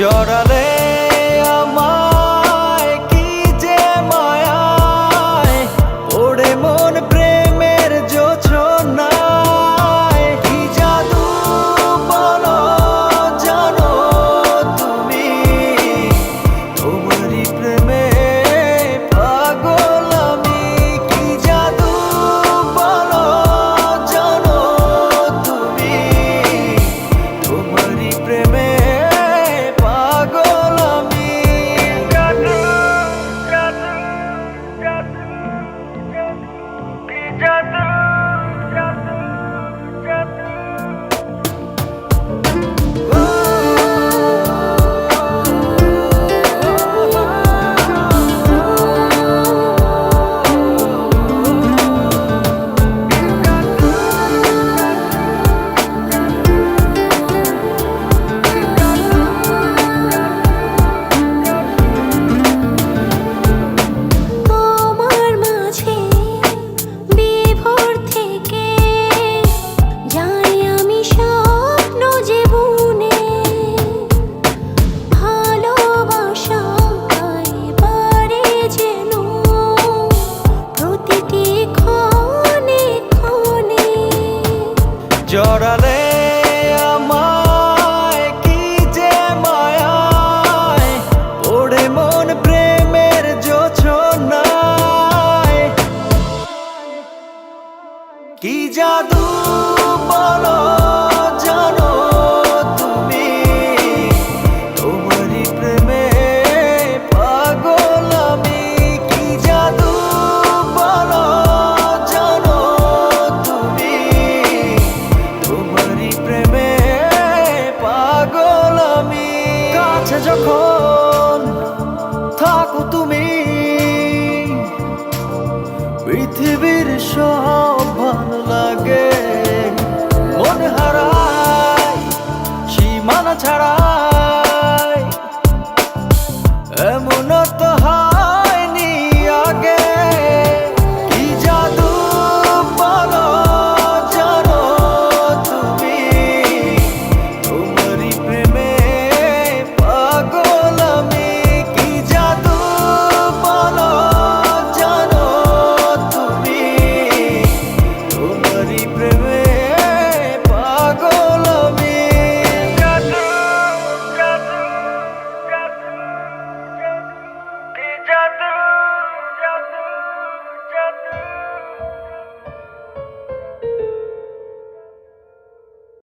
জড়ালে আমায় কি যে মায়ায় ওরে মন প্রেমের জোছনায় কি জাদু বলো জানো তুমি তোমারই প্রেমে পাগল আমি কি জাদু বলো জানো তুমি তোমারই প্রেমে জড়ালে আমায় কি যে মায়ায় ওরে মন প্রেমের জোছনায় কি জাদু বলো জানো তুমি তোমারই প্রেমে পাগল আমি কি জাদু বলো জানো তুমি তোমারই প্রেমে পাগল আমি কাছে যখন থাকো তুমি পৃথিবীর সব ভালো লাগে মন হারায় সীমানা ছাড়া